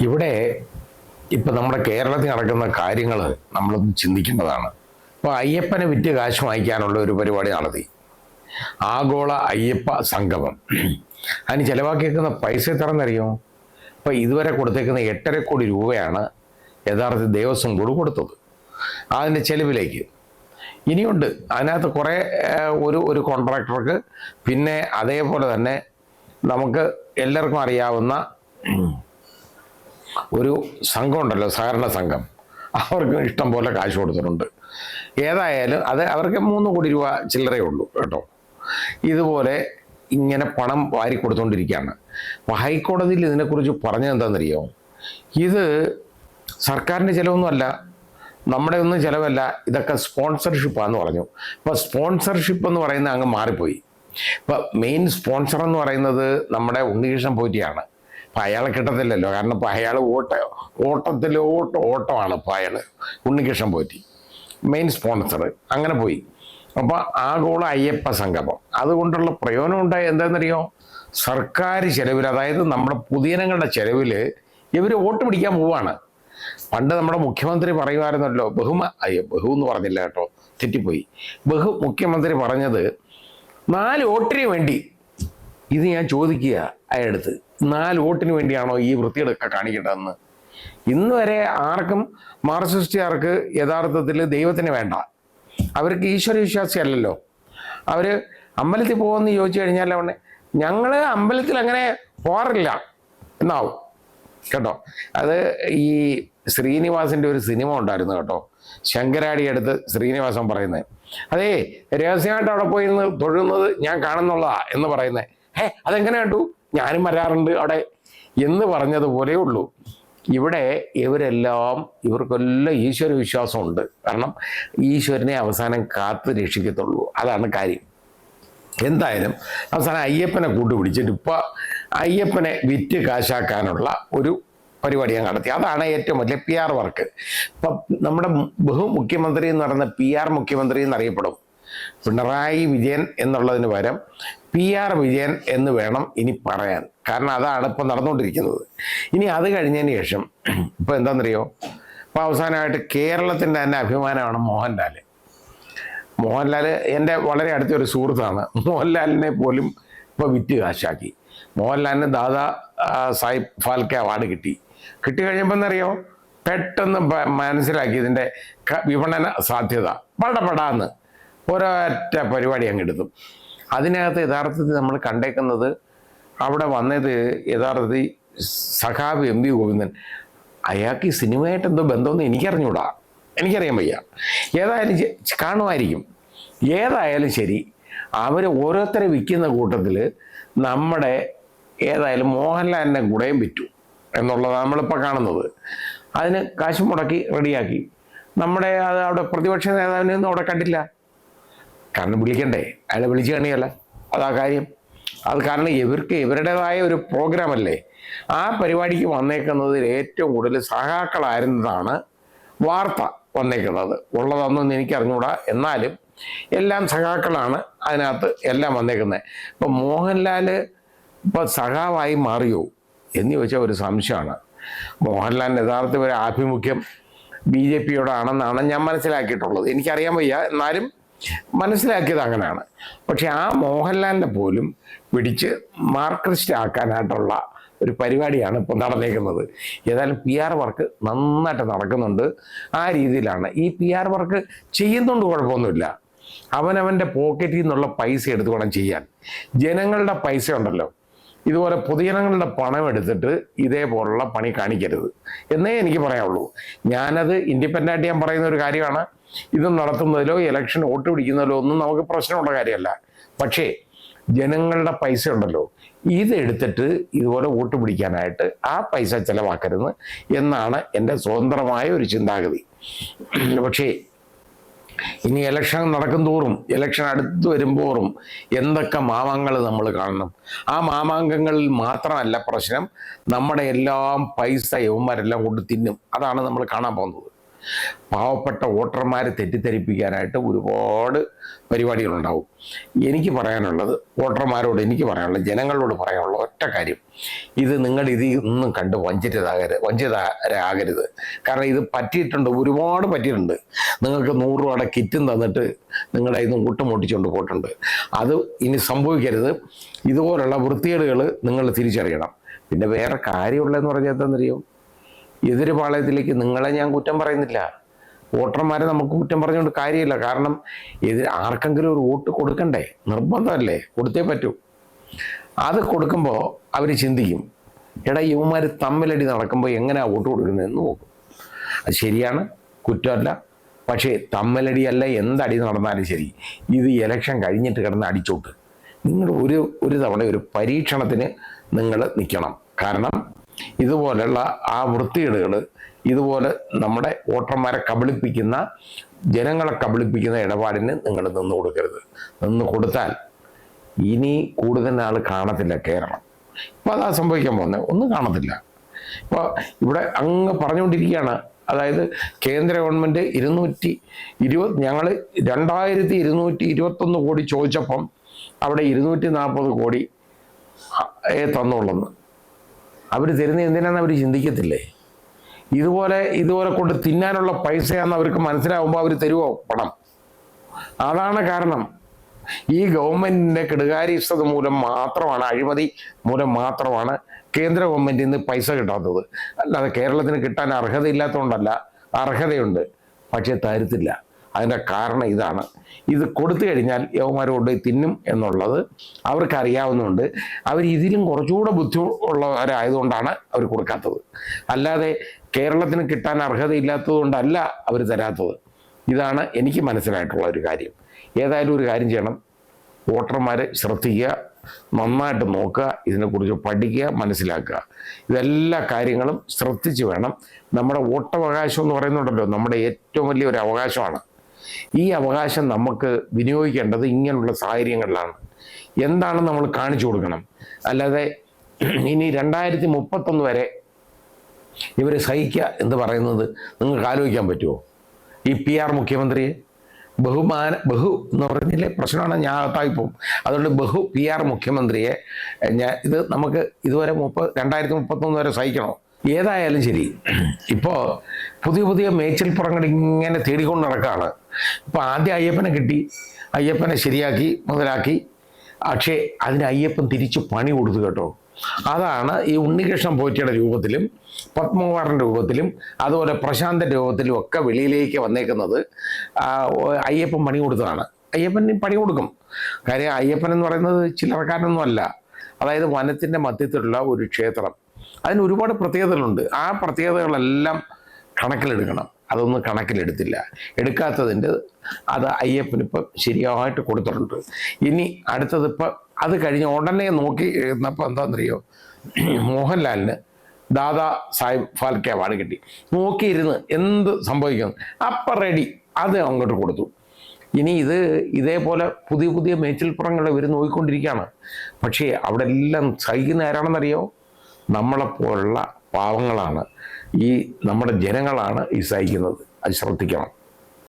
ഇവിടെ ഇപ്പം നമ്മുടെ കേരളത്തിൽ നടക്കുന്ന കാര്യങ്ങൾ നമ്മളൊന്ന് ചിന്തിക്കേണ്ടതാണ്. ഇപ്പോൾ അയ്യപ്പനെ വിറ്റ് കാശ് വാങ്ങിക്കാനുള്ള ഒരു പരിപാടി നടത്തി, ആഗോള അയ്യപ്പ സംഗമം. അതിന് ചിലവാക്കിയേക്കുന്ന പൈസ എത്രയെന്നറിയോ? ഇപ്പം ഇതുവരെ കൊടുത്തേക്കുന്ന 8.5 കോടി രൂപയാണ് യഥാർത്ഥത്തിൽ ദേവസ്വം ബോർഡ് കൊടുത്തത് അതിൻ്റെ ചെലവിലേക്ക്. ഇനിയുണ്ട് അതിനകത്ത് കുറേ ഒരു കോൺട്രാക്ടർക്ക്, പിന്നെ അതേപോലെ തന്നെ നമുക്ക് എല്ലാവർക്കും അറിയാവുന്ന ഒരു സംഘം ഉണ്ടല്ലോ, സഹകരണ സംഘം, അവർക്ക് ഇഷ്ടം പോലെ കാശ് കൊടുത്തിട്ടുണ്ട്. ഏതായാലും അത് അവർക്ക് 3 കോടി രൂപ ചില്ലറേ ഉള്ളൂ കേട്ടോ. ഇതുപോലെ ഇങ്ങനെ പണം വാരി കൊടുത്തുകൊണ്ടിരിക്കുകയാണ്. അപ്പോൾ ഹൈക്കോടതിയിൽ ഇതിനെക്കുറിച്ച് പറഞ്ഞത് എന്താണെന്നറിയോ? ഇത് സർക്കാരിൻ്റെ ചിലവൊന്നുമല്ല, നമ്മുടെ ഒന്നും ചിലവല്ല, ഇതൊക്കെ സ്പോൺസർഷിപ്പാന്ന് പറഞ്ഞു. അപ്പോൾ സ്പോൺസർഷിപ്പ് എന്ന് പറയുന്നത് അങ്ങ് മാറിപ്പോയി. ഇപ്പം മെയിൻ സ്പോൺസർ എന്ന് പറയുന്നത് നമ്മുടെ ഉണ്ണികൃഷ്ണൻ പോറ്റിയാണ്. അപ്പം അയാളെ കിട്ടത്തില്ലല്ലോ, കാരണം ഇപ്പം അയാൾ ഓട്ടമാണ് ഇപ്പോൾ അയാൾ ഉണ്ണികൃഷ്ണൻ പോറ്റി മെയിൻ സ്പോൺസർ. അങ്ങനെ പോയി. അപ്പോൾ ആഗോള അയ്യപ്പ സംഗമം അതുകൊണ്ടുള്ള പ്രയോജനം ഉണ്ടായി എന്താണെന്നറിയോ? സർക്കാർ ചെലവിൽ, അതായത് നമ്മുടെ പൊതുജനങ്ങളുടെ ചെലവിൽ ഇവർ വോട്ട് പിടിക്കാൻ പോവാണ്. പണ്ട് നമ്മുടെ മുഖ്യമന്ത്രി പറയുമായിരുന്നല്ലോ, ബഹു എന്ന് പറഞ്ഞില്ല കേട്ടോ, തെറ്റിപ്പോയി. മുഖ്യമന്ത്രി പറഞ്ഞത് 4 വോട്ടിന് വേണ്ടി. ഇത് ഞാൻ ചോദിക്കുക അയാളടുത്ത്, 4 വോട്ടിന് വേണ്ടിയാണോ ഈ വൃത്തിയെടുക്ക കാണിക്കേണ്ടതെന്ന്? ഇന്ന് വരെ ആർക്കും മാർക്സിസ്റ്റുകാർക്ക് യഥാർത്ഥത്തിൽ ദൈവത്തിന് വേണ്ട, അവർക്ക് ഈശ്വരവിശ്വാസി അല്ലല്ലോ. അവർ അമ്പലത്തിൽ പോകുമെന്ന് ചോദിച്ചു കഴിഞ്ഞാൽ അവിടെ ഞങ്ങൾ അമ്പലത്തിൽ അങ്ങനെ പോകാറില്ല എന്നാവും കേട്ടോ. അത് ഈ ശ്രീനിവാസിൻ്റെ ഒരു സിനിമ ഉണ്ടായിരുന്നു കേട്ടോ, ശങ്കരാടി അടുത്ത് ശ്രീനിവാസൻ പറയുന്നത്, അതേ രഹസ്യമായിട്ട് അവിടെ പോയി നിന്ന് തൊഴുന്നത് ഞാൻ കാണുന്നുള്ളതാ എന്ന് പറയുന്നത്. അതെങ്ങനെ കണ്ടു, ഞാനും വരാറുണ്ട് അവിടെ എന്ന് പറഞ്ഞതുപോലെ ഉള്ളൂ. ഇവിടെ ഇവർക്കെല്ലാം ഈശ്വര വിശ്വാസമുണ്ട്. കാരണം ഈശ്വരനെ അവസാനം കാത്ത് രക്ഷിക്കത്തുള്ളൂ, അതാണ് കാര്യം. എന്തായാലും അവസാനം അയ്യപ്പനെ കൂട്ടുപിടിച്ചിട്ട് ഇപ്പം അയ്യപ്പനെ വിറ്റ് കാശാക്കാനുള്ള ഒരു പരിപാടി ഞാൻ നടത്തി. അതാണ് ഏറ്റവും വലിയ PR വർക്ക്. ഇപ്പം നമ്മുടെ മുഖ്യമന്ത്രി എന്ന് പറയുന്ന PR മുഖ്യമന്ത്രി എന്നറിയപ്പെടും. പിണറായി വിജയൻ എന്നുള്ളതിന് പകരം PR വിജയൻ എന്ന് വേണം ഇനി പറയാൻ. കാരണം അതാണ് ഇപ്പം നടന്നുകൊണ്ടിരിക്കുന്നത്. ഇനി അത് കഴിഞ്ഞതിന് ശേഷം ഇപ്പം എന്താണെന്നറിയോ? ഇപ്പം അവസാനമായിട്ട് കേരളത്തിൻ്റെ തന്നെ അഭിമാനമാണ് മോഹൻലാൽ എൻ്റെ വളരെ അടുത്തൊരു സുഹൃത്താണ്. മോഹൻലാലിനെ പോലും ഇപ്പോൾ വിറ്റ് കാശാക്കി. മോഹൻലാലിന് ദാദാ സാഹിബ് ഫാൽക്കെ അവാർഡ് കിട്ടിക്കഴിഞ്ഞപ്പോൾ എന്നറിയോ, പെട്ടെന്ന് മനസ്സിലാക്കി ഇതിൻ്റെ വിപണന സാധ്യത. പടാന്ന് ഒരൊറ്റ പരിപാടി അങ്ങ് എടുത്തു. അതിനകത്ത് യഥാർത്ഥത്തിൽ നമ്മൾ കണ്ടേക്കുന്നത്, അവിടെ വന്നത് യഥാർത്ഥത്തിൽ സഖാവ് MP ഗോവിന്ദൻ. അയാൾക്ക് ഈ സിനിമയായിട്ട് എന്തോ ബന്ധമൊന്നും എനിക്കറിഞ്ഞൂടാ, എനിക്കറിയാൻ വയ്യ. ഏതായാലും കാണുമായിരിക്കും. ഏതായാലും ശരി, അവർ ഓരോരുത്തരെ വിൽക്കുന്ന കൂട്ടത്തിൽ നമ്മുടെ ഏതായാലും മോഹൻലാലിൻ്റെ കൂടെയും വിറ്റു എന്നുള്ളതാണ് നമ്മളിപ്പോൾ കാണുന്നത്. അതിന് കാശ് മുടക്കി റെഡിയാക്കി. നമ്മുടെ അത് അവിടെ പ്രതിപക്ഷ നേതാവിനെയൊന്നും അവിടെ കണ്ടില്ല. കാരണം വിളിക്കണ്ടേ, അയാളെ വിളിച്ചു കാണിയല്ല, അതാ കാര്യം. അത് കാരണം ഇവരുടേതായ ഒരു പ്രോഗ്രാമല്ലേ. ആ പരിപാടിക്ക് വന്നേക്കുന്നതിൽ ഏറ്റവും കൂടുതൽ സഹാക്കളായിരുന്നതാണ് വാർത്ത വന്നേക്കുന്നത്. ഉള്ളതൊന്നും എനിക്ക് അറിഞ്ഞുകൂടാ, എന്നാലും എല്ലാം സഖാക്കളാണ് അതിനകത്ത് എല്ലാം വന്നേക്കുന്നത്. ഇപ്പം മോഹൻലാൽ ഇപ്പം സഖാവായി മാറിയോ എന്ന് ചോദിച്ചാൽ ഒരു സംശയമാണ്. മോഹൻലാലിൻ്റെ യഥാർത്ഥ ഒരു ആഭിമുഖ്യം BJP-യോടാണെന്നാണ് ഞാൻ മനസ്സിലാക്കിയിട്ടുള്ളത്. എനിക്കറിയാൻ വയ്യ, എന്നാലും മനസ്സിലാക്കിയത് അങ്ങനെയാണ്. പക്ഷെ ആ മോഹൻലാലിനെ പോലും പിടിച്ച് മാർക്സിസ്റ്റ് ആക്കാനായിട്ടുള്ള ഒരു പരിപാടിയാണ് ഇപ്പോൾ നടന്നേക്കുന്നത്. ഏതായാലും PR വർക്ക് നന്നായിട്ട് നടക്കുന്നുണ്ട്. ആ രീതിയിലാണ് ഈ PR വർക്ക് ചെയ്യുന്നുണ്ട്, കുഴപ്പമൊന്നുമില്ല. അവനവൻ്റെ പോക്കറ്റിൽ നിന്നുള്ള പൈസ എടുത്ത് വേണം ചെയ്യാൻ. ജനങ്ങളുടെ പൈസ ഉണ്ടല്ലോ, ഇതുപോലെ പൊതുജനങ്ങളുടെ പണം എടുത്തിട്ട് ഇതേപോലുള്ള പണി കാണിക്കരുത് എന്നേ എനിക്ക് പറയാനുള്ളൂ. ഞാനത് ഇൻഡിപെൻഡൻ്റായിട്ട് ഞാൻ പറയുന്ന ഒരു കാര്യമാണ്. ഇത് നടത്തുന്നതിലോ ഇലക്ഷൻ വോട്ട് പിടിക്കുന്നതിലോ ഒന്നും നമുക്ക് പ്രശ്നമുള്ള കാര്യമല്ല. പക്ഷേ ജനങ്ങളുടെ പൈസ ഉണ്ടല്ലോ, ഇതെടുത്തിട്ട് ഇതുപോലെ വോട്ട് പിടിക്കാനായിട്ട് ആ പൈസ ചിലവാക്കരുത് എന്നാണ് എൻ്റെ സ്വതന്ത്രമായ ഒരു ചിന്താഗതി. പക്ഷേ ഇനി ഇലക്ഷൻ നടക്കും തോറും, ഇലക്ഷൻ അടുത്ത് വരുമ്പോറും എന്തൊക്കെ മാമാങ്കങ്ങൾ നമ്മൾ കാണണം. ആ മാമാങ്കങ്ങളിൽ മാത്രമല്ല പ്രശ്നം, നമ്മുടെ എല്ലാം പൈസ യവന്മാരെല്ലാം കൊണ്ട് തിന്നും. അതാണ് നമ്മൾ കാണാൻ പോകുന്നത്. പാവപ്പെട്ട വോട്ടർമാരെ തെറ്റിദ്ധരിപ്പിക്കാനായിട്ട് ഒരുപാട് പരിപാടികളുണ്ടാവും. എനിക്ക് പറയാനുള്ളത്, വോട്ടർമാരോട് എനിക്ക് പറയാനുള്ളത്, ജനങ്ങളോട് പറയാനുള്ള ഒറ്റ കാര്യം, ഇത് നിങ്ങൾ ഇതിൽ ഒന്നും കണ്ട് വഞ്ചിതരാകരുത്. കാരണം ഇത് പറ്റിയിട്ടുണ്ട്, ഒരുപാട് പറ്റിയിട്ടുണ്ട്. നിങ്ങൾക്ക് 100 രൂപയുടെ കിറ്റും തന്നിട്ട് നിങ്ങളുടെ ഇന്ന് ഊട്ടുമൊട്ടിച്ചുകൊണ്ട് പോയിട്ടുണ്ട്. അത് ഇനി സംഭവിക്കരുത്. ഇതുപോലുള്ള വൃത്തികേടുകൾ നിങ്ങൾ തിരിച്ചറിയണം. പിന്നെ വേറെ കാര്യമുള്ളതെന്ന് പറഞ്ഞാൽ എന്താണെന്നറിയോ, എതിർപാളയത്തിലേക്ക് നിങ്ങളെ ഞാൻ കുറ്റം പറയുന്നില്ല, വോട്ടർമാരെ നമുക്ക് കുറ്റം പറഞ്ഞുകൊണ്ട് കാര്യമില്ല. കാരണം ആർക്കെങ്കിലും ഒരു വോട്ട് കൊടുക്കണ്ടേ, നിർബന്ധമല്ലേ, കൊടുത്തേ പറ്റൂ. അത് കൊടുക്കുമ്പോൾ അവർ ചിന്തിക്കും, എടാ ഇവന്മാർ തമ്മിലടി നടക്കുമ്പോൾ എങ്ങനെയാണ് വോട്ട് കൊടുക്കുന്നതെന്ന് നോക്കും. അത് ശരിയാണ്, കുറ്റമല്ല. പക്ഷേ തമ്മിലടിയല്ല, എന്തടി നടന്നാലും ശരി, ഇത് ഇലക്ഷൻ കഴിഞ്ഞിട്ട് കിടന്ന് അടിച്ചോട്ട്. നിങ്ങൾ ഒരു തവണ ഒരു പരീക്ഷണത്തിന് നിങ്ങൾ നിൽക്കണം. കാരണം ഇതുപോലെയുള്ള ആ വൃത്തികേടുകൾ, ഇതുപോലെ നമ്മുടെ വോട്ടർമാരെ കബളിപ്പിക്കുന്ന, ജനങ്ങളെ കബളിപ്പിക്കുന്ന ഇടപാടിന് നിങ്ങൾ നിന്ന് കൊടുക്കരുത്. നിന്ന് കൊടുത്താൽ ഇനി കൂടുതൽ നാൾ കാണത്തില്ല കേരളം. ഇപ്പോൾ അതാ സംഭവിക്കാൻ പോകുന്നത്, ഒന്നും കാണത്തില്ല. ഇപ്പോൾ ഇവിടെ അങ്ങ് പറഞ്ഞുകൊണ്ടിരിക്കുകയാണ്. അതായത് കേന്ദ്ര ഗവൺമെൻറ് 220, ഞങ്ങൾ 2221 കോടി ചോദിച്ചപ്പം അവിടെ 240 കോടി തന്നുള്ളെന്ന്. അവർ തരുന്ന എന്തിനാന്ന് അവർ ചിന്തിക്കത്തില്ലേ? ഇതുപോലെ കൊണ്ട് തിന്നാനുള്ള പൈസയാണെന്ന് അവർക്ക് മനസ്സിലാവുമ്പോൾ അവർ തരുമോ പണം? അതാണ് കാരണം. ഈ ഗവൺമെന്റിന്റെ കെടുകാര്യസ്ഥത മൂലം മാത്രമാണ്, അഴിമതി മൂലം മാത്രമാണ് കേന്ദ്ര ഗവൺമെന്റിൽ നിന്ന് പൈസ കിട്ടാത്തത്. അല്ലാതെ കേരളത്തിന് കിട്ടാൻ അർഹതയില്ലാത്തതുകൊണ്ടല്ല, അർഹതയുണ്ട്, പക്ഷെ തരത്തില്ല. അതിൻ്റെ കാരണം ഇതാണ്. ഇത് കൊടുത്തു കഴിഞ്ഞാൽ യവന്മാർ കൊണ്ട് തിന്നും എന്നുള്ളത് അവർക്കറിയാവുന്നതുകൊണ്ട് അവർ ഇതിലും കുറച്ചുകൂടെ ബുദ്ധി ഉള്ളവരായതുകൊണ്ടാണ് അവർ കൊടുക്കാത്തത്. അല്ലാതെ കേരളത്തിന് കിട്ടാൻ അർഹതയില്ലാത്തത് കൊണ്ടല്ല അവർ തരാത്തത്. ഇതാണ് എനിക്ക് മനസ്സിലായിട്ടുള്ള ഒരു കാര്യം. ഏതായാലും ഒരു കാര്യം ചെയ്യണം, വോട്ടർമാരെ ശ്രദ്ധിക്കുക, നന്നായിട്ട് നോക്കുക, ഇതിനെക്കുറിച്ച് പഠിക്കുക, മനസ്സിലാക്കുക. ഇതെല്ലാ കാര്യങ്ങളും ശ്രദ്ധിച്ച് വേണം. നമ്മുടെ വോട്ടവകാശം എന്ന് പറയുന്നുണ്ടല്ലോ, നമ്മുടെ ഏറ്റവും വലിയൊരു അവകാശമാണ്. ഈ അവകാശം നമുക്ക് വിനിയോഗിക്കേണ്ടത് ഇങ്ങനെയുള്ള സാഹചര്യങ്ങളിലാണ്. എന്താണ് നമ്മൾ കാണിച്ചു കൊടുക്കണം. അല്ലാതെ ഇനി 2031 വരെ ഇവർ സഹിക്കുക എന്ന് പറയുന്നത് നിങ്ങൾക്ക് ആലോചിക്കാൻ പറ്റുമോ? ഈ PR മുഖ്യമന്ത്രിയെ ബഹു എന്ന് പറഞ്ഞില്ലേ പ്രശ്നമാണ്, ഞാൻ അകത്തായിപ്പോവും. അതുകൊണ്ട് PR മുഖ്യമന്ത്രിയെ ഇത് നമുക്ക് ഇതുവരെ 2031 വരെ സഹിക്കണോ? ഏതായാലും ശരി, ഇപ്പോൾ പുതിയ മേച്ചിൽപ്പുറങ്ങൾ ഇങ്ങനെ തേടിക്കൊണ്ട് നടക്കുകയാണ്. ഇപ്പോൾ ആദ്യം അയ്യപ്പനെ കിട്ടി, അയ്യപ്പനെ ശരിയാക്കി മുതലാക്കി. പക്ഷേ അതിന് അയ്യപ്പൻ തിരിച്ചു പണി കൊടുത്തു കേട്ടോ. അതാണ് ഈ ഉണ്ണികൃഷ്ണൻ പോറ്റിയുടെ രൂപത്തിലും പത്മകുമാറിൻ്റെ രൂപത്തിലും അതുപോലെ പ്രശാന്തൻ്റെ രൂപത്തിലും ഒക്കെ വെളിയിലേക്ക് വന്നേക്കുന്നത്. അയ്യപ്പൻ പണി കൊടുത്തതാണ്. അയ്യപ്പൻ പണി കൊടുക്കും. കാര്യം അയ്യപ്പൻ എന്ന് പറയുന്നത് ചില്ലറക്കാരനൊന്നും അല്ല. അതായത് വനത്തിൻ്റെ മധ്യത്തിലുള്ള ഒരു ക്ഷേത്രം, അതിന് ഒരുപാട് പ്രത്യേകതകളുണ്ട്. ആ പ്രത്യേകതകളെല്ലാം കണക്കിലെടുക്കണം. അതൊന്നും കണക്കിലെടുത്തില്ല. എടുക്കാത്തതിൻ്റെ അത് അയ്യപ്പനിപ്പം ശരിയായിട്ട് കൊടുത്തിട്ടുണ്ട്. ഇനി അടുത്തതിപ്പോൾ അത് കഴിഞ്ഞ് ഉടനെ നോക്കി ഇരുന്നപ്പോൾ എന്താണെന്നറിയോ, മോഹൻലാലിന് ദാദാ സാഹിബ് ഫാൽക്കെ അവാർഡ് കിട്ടി. നോക്കിയിരുന്ന് എന്ത് സംഭവിക്കുന്നു അപ്പം റെഡി, അത് അങ്ങോട്ട് കൊടുത്തു. ഇനി ഇതേപോലെ പുതിയ മേച്ചിൽപ്പുറങ്ങൾ ഇവർ നോക്കിക്കൊണ്ടിരിക്കുകയാണ്. പക്ഷേ അവിടെ എല്ലാം സഹിക്കുന്ന ആരാണെന്നറിയോ? നമ്മളെപ്പോലുള്ള പാവങ്ങളാണ്, നമ്മുടെ ജനങ്ങളാണ് ഈ സഹിക്കുന്നത്. അത് ശ്രദ്ധിക്കണം.